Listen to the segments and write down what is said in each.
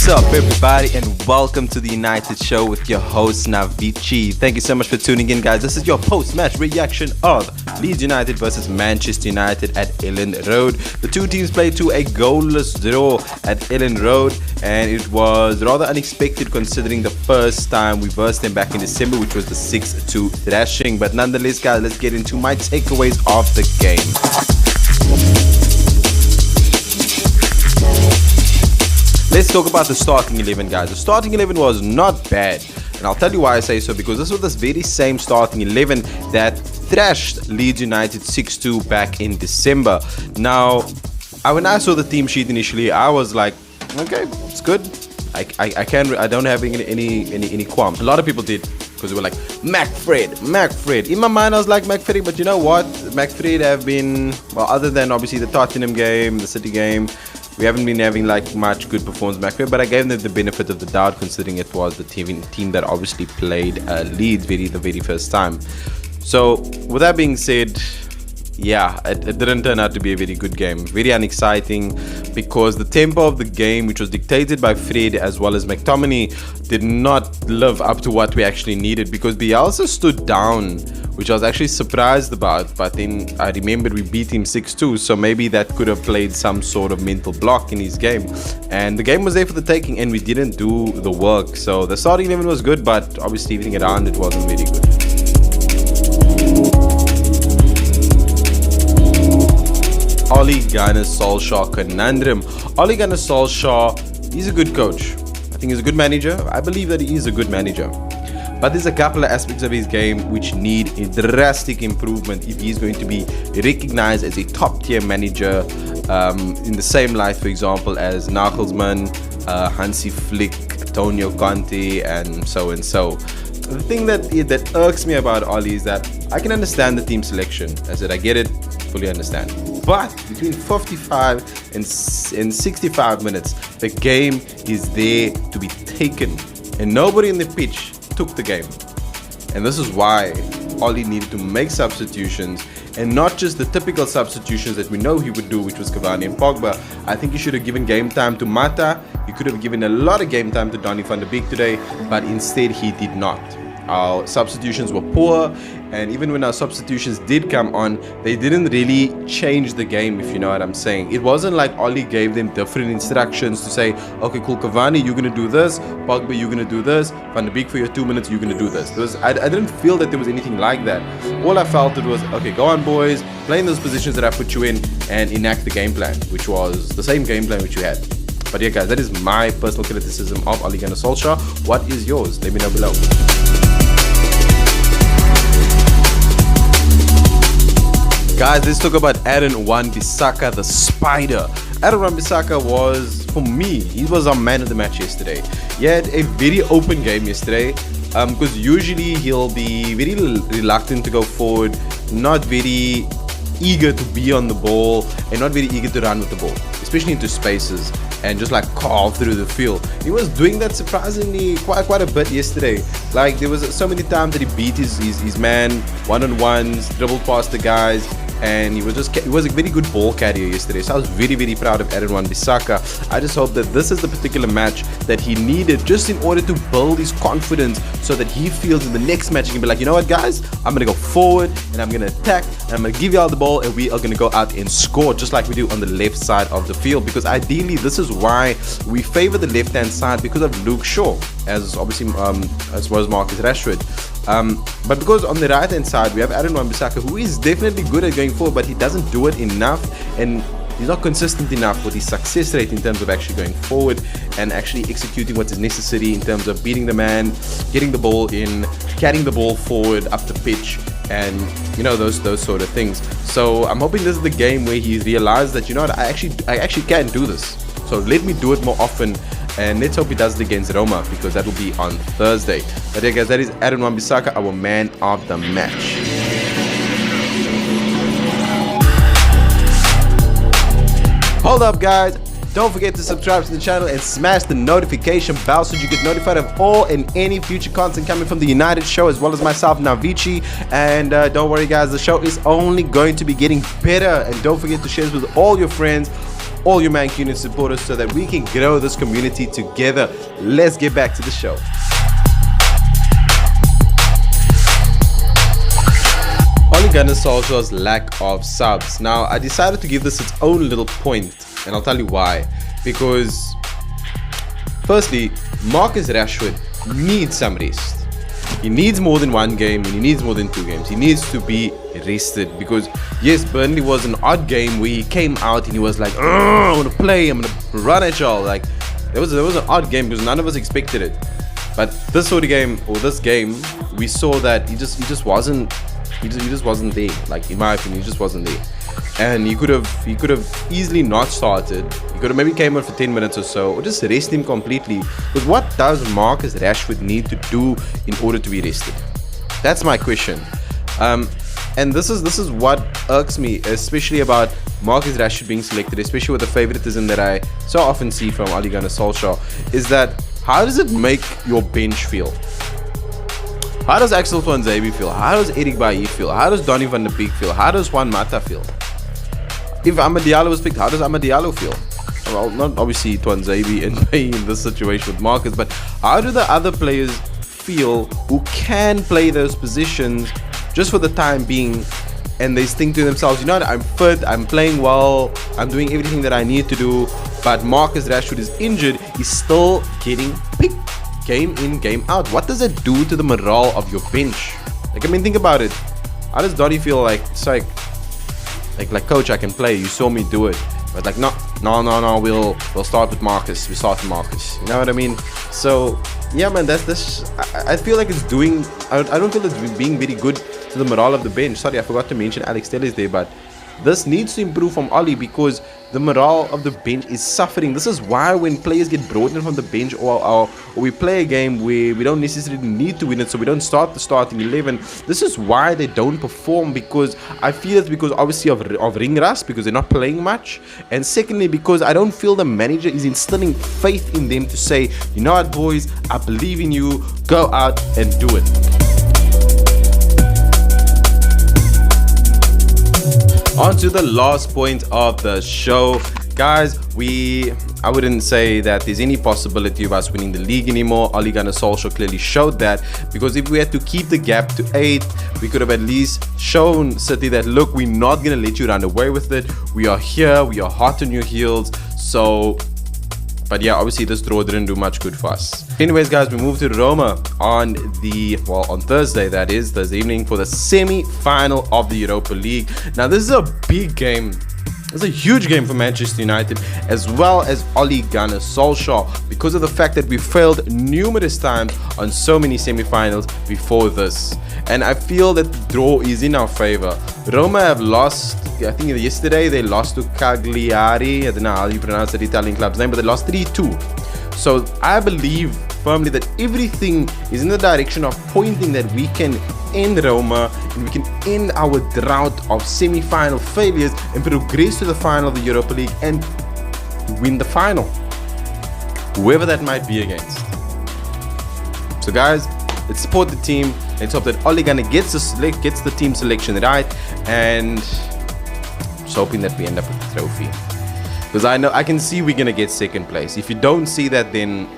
What's up, everybody, and welcome to the United Show with your host Navici. Thank you so much for tuning in, guys. This is your post-match reaction of Leeds United versus Manchester United at Elland Road. The two teams played to a goalless draw at Elland Road, and it was rather unexpected considering the first time we versed them back in December, which was the 6-2 thrashing. But nonetheless, guys, let's get into my takeaways of the game. Let's talk about the starting 11, guys. The starting 11 was not bad, and I'll tell you why I say so, because this was the very same starting 11 that thrashed Leeds United 6-2 back in December. Now, when I saw the team sheet initially, I was like, okay, it's good. I don't have any qualms. A lot of people did, because they were like, McFred. In my mind, I was like, McFred, but you know what? McFred have been, well, other than obviously the Tottenham game, the City game, we haven't been having like much good performance back there, but I gave them the benefit of the doubt considering it was the team that obviously played Leeds the very first time. So with that being said, yeah, it didn't turn out to be a very good game. Very unexciting, because the tempo of the game, which was dictated by Fred as well as McTominay, did not live up to what we actually needed, because Bielsa stood down, which I was actually surprised about. But then I remembered we beat him 6-2, so maybe that could have played some sort of mental block in his game. And the game was there for the taking, and we didn't do the work. So the starting 11 was good, but obviously everything around it wasn't very good. Ole Gunnar Solskjaer conundrum. Ole Gunnar Solskjaer, he's a good coach. I think he's a good manager. I believe that he is a good manager. But there's a couple of aspects of his game which need a drastic improvement if he's going to be recognized as a top-tier manager in the same light, for example, as Nagelsmann, Hansi Flick, Antonio Conte, and so and so. The thing that irks me about Ole is that I can understand the team selection. I said, I get it, fully understand. But between 55 and 65 minutes, the game is there to be taken. And nobody in the pitch took the game. And this is why Ole needed to make substitutions, and not just the typical substitutions that we know he would do, which was Cavani and Pogba. I think he should have given game time to Mata. He could have given a lot of game time to Donny van de Beek today, but instead he did not. Our substitutions were poor, and even when our substitutions did come on, they didn't really change the game, if you know what I'm saying. It wasn't like Ole gave them different instructions to say, okay, cool, Cavani, you're going to do this, Pogba, you're going to do this, Van de Beek, for your 2 minutes, you're going to do this. I didn't feel that there was anything like that. All I felt it was, okay, go on, boys, play in those positions that I put you in and enact the game plan, which was the same game plan which you had. But yeah, guys, that is my personal criticism of Ole Gunnar Solskjaer. What is yours? Let me know below. Guys, let's talk about Wan-Bissaka, the spider. Wan-Bissaka was, for me, he was our man of the match yesterday. He had a very open game yesterday, because usually he'll be very reluctant to go forward, not very eager to be on the ball, and not very eager to run with the ball, especially into spaces and just like carve through the field. He was doing that surprisingly quite a bit yesterday. Like, there was so many times that he beat his man one-on-ones, dribbled past the guys, and he was a very good ball carrier yesterday. So I was very proud of Wan-Bissaka. I just hope that this is the particular match that he needed, just in order to build his confidence, so that he feels in the next match he can be like, you know what, guys, I'm gonna go forward and I'm gonna attack and I'm gonna give you all the ball, and we are gonna go out and score just like we do on the left side of the field. Because ideally this is why we favor the left hand side, because of Luke Shaw, as obviously as well as Marcus Rashford. But because on the right hand side we have Wan-Bissaka, who is definitely good at going forward, but he doesn't do it enough, and he's not consistent enough with his success rate in terms of actually going forward and actually executing what is necessary in terms of beating the man, getting the ball in, carrying the ball forward up the pitch, and you know, those sort of things. So I'm hoping this is the game where he realized that, you know what, I actually can do this, so let me do it more often. And let's hope he does it against Roma, because that will be on Thursday. But yeah, guys, that is Wan-Bissaka, our man of the match. Hold up, guys. Don't forget to subscribe to the channel and smash the notification bell so you get notified of all and any future content coming from the United Show, as well as myself, Navici. And don't worry, guys, the show is only going to be getting better. And don't forget to share this with all your friends. all your Man United supporters so that we can grow this community together. Let's get back to the show. Ole Gunnar Solskjaer's lack of subs. Now, I decided to give this its own little point, and I'll tell you why. Because, firstly, Marcus Rashford needs some rest. He needs more than one game, and he needs more than 2 games. He needs to be rested because, yes, Burnley was an odd game where he came out and he was like, I want to play, I'm going to run at y'all. Like, there was an odd game because none of us expected it. But this sort of game, or this game, we saw that he just wasn't there. Like, in my opinion, he just wasn't there. And he could have easily not started. He could have maybe came on for 10 minutes or so, or just rest him completely. But what does Marcus Rashford need to do in order to be rested? That's my question. And this is what irks me, especially about Marcus Rashford being selected, especially with the favoritism that I so often see from Ole Gunnar Solskjaer, is that how does it make your bench feel? How does Axel Tuanzebe feel? How does Eric Bailly feel? How does Donny van der Beek feel? How does Juan Mata feel? If Amad Diallo was picked, how does Amad Diallo feel? Well, not obviously Tuanzebe and Bailly in this situation with Marcus, but how do the other players feel who can play those positions just for the time being, and they think to themselves, you know what, I'm fit, I'm playing well, I'm doing everything that I need to do, but Marcus Rashford is injured, he's still getting picked game in, game out. What does it do to the morale of your bench? Like, I mean, think about it. How does Donny feel like? It's like coach, I can play, you saw me do it, but like, no, we'll start with Marcus. We start with Marcus. You know what I mean? So yeah, man, I feel like it's doing. I don't feel it's being very good to the morale of the bench. Sorry, I forgot to mention Alex Telles there, but this needs to improve from Oli because the morale of the bench is suffering. This is why when players get brought in from the bench or we play a game where we don't necessarily need to win it, so we don't start the starting 11, this is why they don't perform, because I feel it's because obviously of ring rust, because they're not playing much, and secondly because I don't feel the manager is instilling faith in them to say, you know what boys, I believe in you, go out and do it. On to the last point of the show, guys. I wouldn't say that there's any possibility of us winning the league anymore. Ole Gunnar Solskjaer clearly showed that, because if we had to keep the gap to 8, we could have at least shown City that, look, we're not going to let you run away with it. We are here, we are hot on your heels. So, but yeah, obviously this draw didn't do much good for us. Anyways, guys, we moved to Roma on Thursday, that is, Thursday evening, for the semi-final of the Europa League. Now, this is a big game. It's a huge game for Manchester United as well as Ole Gunnar Solskjaer, because of the fact that we failed numerous times on so many semi-finals before this. And I feel that the draw is in our favor. Roma have lost, I think yesterday they lost to Cagliari. I don't know how you pronounce the Italian club's name, but they lost 3-2. So I believe firmly that everything is in the direction of pointing that we can end Roma and we can end our drought of semi-final failures and progress to the final of the Europa League and win the final, whoever that might be against. So guys, let's support the team. Let's hope that Ole Gunnar gets the team selection right, and just hoping that we end up with the trophy. Because I can see we're gonna get second place. If you don't see that, then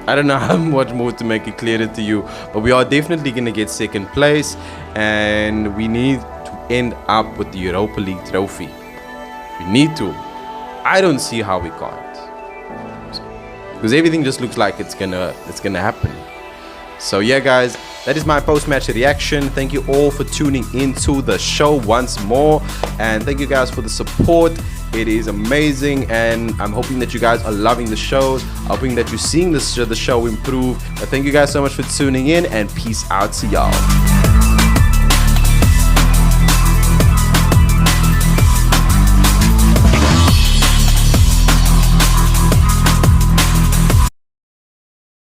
I don't know how much more to make it clearer to you. But we are definitely gonna get second place, and we need to end up with the Europa League trophy. We need to. I don't see how we can't, because everything just looks like it's gonna happen. So yeah, guys, that is my post-match reaction. Thank you all for tuning into the show once more, and thank you guys for the support. It is amazing, and I'm hoping that you guys are loving the shows, hoping that you're seeing the show improve. But thank you guys so much for tuning in, and peace out to y'all.